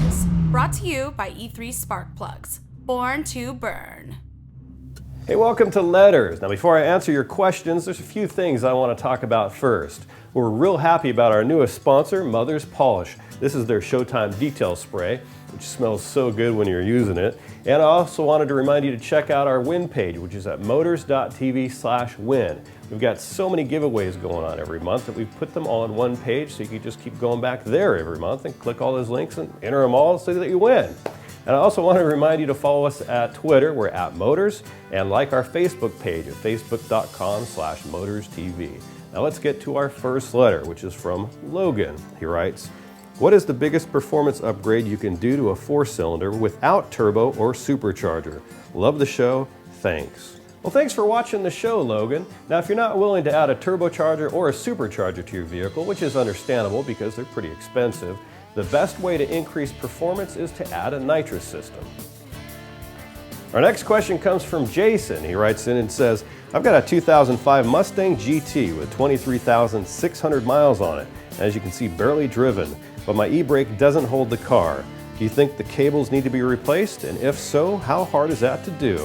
Letters, brought to you by E3 Spark Plugs, born to burn. Hey, welcome to Letterz. Now, before I answer your questions, there's a few things I want to talk about first. We're real happy about our newest sponsor, Motorz Polish. This is their Showtime Detail Spray, which smells so good when you're using it. And I also wanted to remind you to check out our win page, which is at motorz.tv/win. We've got so many giveaways going on every month that we've put them all on one page, so you can just keep going back there every month and click all those links and enter them all so that you win. And I also want to remind you to follow us at Twitter, we're at Motorz, and like our Facebook page at facebook.com/MotorzTV. Now let's get to our first letter, which is from Logan. He writes, what is the biggest performance upgrade you can do to a 4-cylinder without turbo or supercharger? Love the show, thanks. Well, thanks for watching the show, Logan. Now, if you're not willing to add a turbocharger or a supercharger to your vehicle, which is understandable because they're pretty expensive, the best way to increase performance is to add a nitrous system. Our next question comes from Jason. He writes in and says, I've got a 2005 Mustang GT with 23,600 miles on it. As you can see, barely driven, but my e-brake doesn't hold the car. Do you think the cables need to be replaced? And if so, how hard is that to do?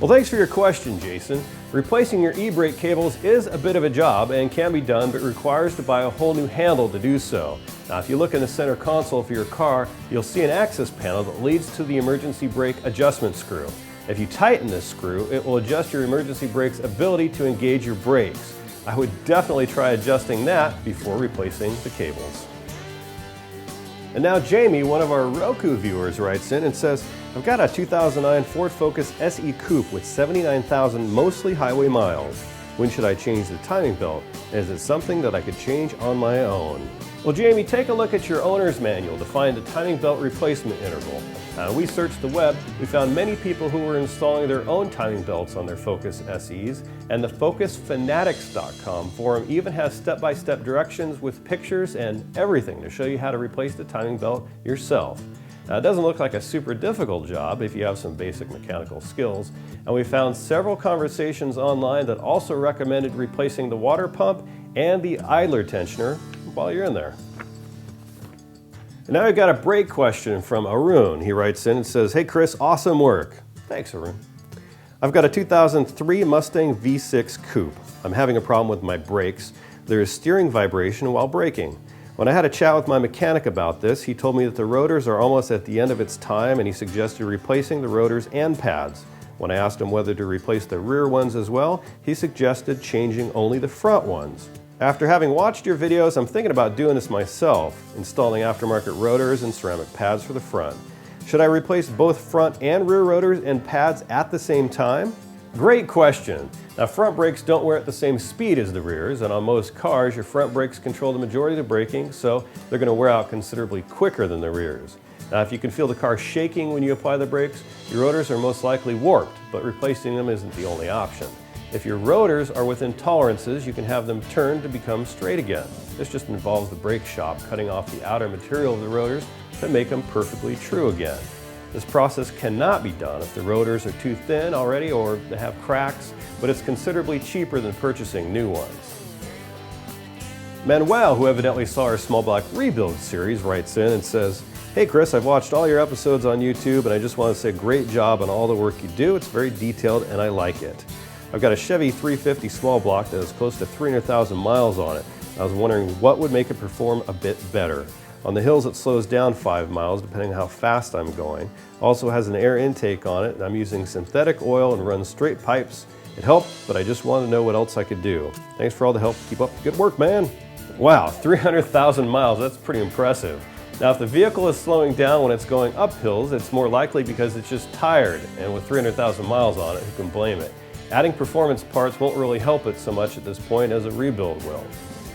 Well, thanks for your question, Jason. Replacing your e-brake cables is a bit of a job and can be done, but requires to buy a whole new handle to do so. Now, if you look in the center console for your car, you'll see an access panel that leads to the emergency brake adjustment screw. If you tighten this screw, it will adjust your emergency brake's ability to engage your brakes. I would definitely try adjusting that before replacing the cables. And now Jamie, one of our Roku viewers, writes in and says, I've got a 2009 Ford Focus SE Coupe with 79,000 mostly highway miles. When should I change the timing belt? And is it something that I could change on my own? Well, Jamie, take a look at your owner's manual to find the timing belt replacement interval. We searched the web, we found many people who were installing their own timing belts on their Focus SEs, and the FocusFanatics.com forum even has step-by-step directions with pictures and everything to show you how to replace the timing belt yourself. Now, it doesn't look like a super difficult job if you have some basic mechanical skills, and we found several conversations online that also recommended replacing the water pump and the idler tensioner while you're in there. And now we've got a brake question from Arun. He writes in and says, hey Chris, awesome work. Thanks, Arun. I've got a 2003 Mustang V6 Coupe. I'm having a problem with my brakes. There is steering vibration while braking. When I had a chat with my mechanic about this, he told me that the rotors are almost at the end of its time and he suggested replacing the rotors and pads. When I asked him whether to replace the rear ones as well, he suggested changing only the front ones. After having watched your videos, I'm thinking about doing this myself, installing aftermarket rotors and ceramic pads for the front. Should I replace both front and rear rotors and pads at the same time? Great question. Now, front brakes don't wear at the same speed as the rears, and on most cars, your front brakes control the majority of the braking, so they're going to wear out considerably quicker than the rears. Now, if you can feel the car shaking when you apply the brakes, your rotors are most likely warped, but replacing them isn't the only option. If your rotors are within tolerances, you can have them turned to become straight again. This just involves the brake shop cutting off the outer material of the rotors to make them perfectly true again. This process cannot be done if the rotors are too thin already or they have cracks, but it's considerably cheaper than purchasing new ones. Manuel, who evidently saw our Small Block Rebuild series, writes in and says, hey Chris, I've watched all your episodes on YouTube and I just want to say great job on all the work you do. It's very detailed and I like it. I've got a Chevy 350 small block that has close to 300,000 miles on it. I was wondering what would make it perform a bit better. On the hills it slows down 5 miles depending on how fast I'm going. Also has an air intake on it and I'm using synthetic oil and run straight pipes. It helped, but I just wanted to know what else I could do. Thanks for all the help. Keep up the good work, man. Wow, 300,000 miles, that's pretty impressive. Now, if the vehicle is slowing down when it's going up hills, it's more likely because it's just tired, and with 300,000 miles on it, who can blame it? Adding performance parts won't really help it so much at this point as a rebuild will.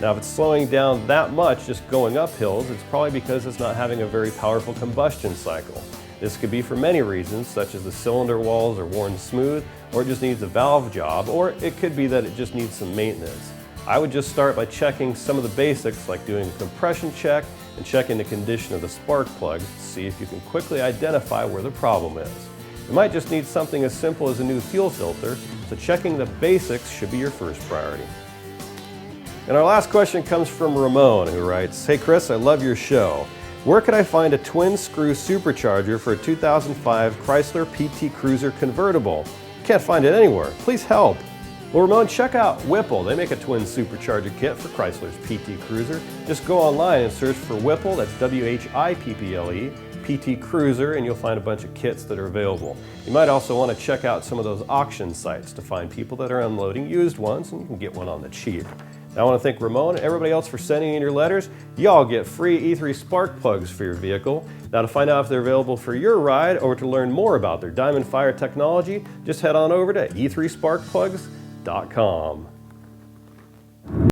Now, if it's slowing down that much just going up hills, it's probably because it's not having a very powerful combustion cycle. This could be for many reasons, such as the cylinder walls are worn smooth, or it just needs a valve job, or it could be that it just needs some maintenance. I would just start by checking some of the basics like doing a compression check and checking the condition of the spark plugs to see if you can quickly identify where the problem is. You might just need something as simple as a new fuel filter, so checking the basics should be your first priority. And our last question comes from Ramon, who writes, hey Chris, I love your show. Where could I find a twin screw supercharger for a 2005 Chrysler PT Cruiser convertible? Can't find it anywhere. Please help. Well, Ramon, check out Whipple. They make a twin supercharger kit for Chrysler's PT Cruiser. Just go online and search for Whipple, that's W-H-I-P-P-L-E, PT Cruiser, and you'll find a bunch of kits that are available. You might also want to check out some of those auction sites to find people that are unloading used ones, and you can get one on the cheap. Now, I want to thank Ramon and everybody else for sending in your letters. Y'all get free E3 spark plugs for your vehicle. Now, to find out if they're available for your ride or to learn more about their Diamond Fire technology, just head on over to e3sparkplugs.com.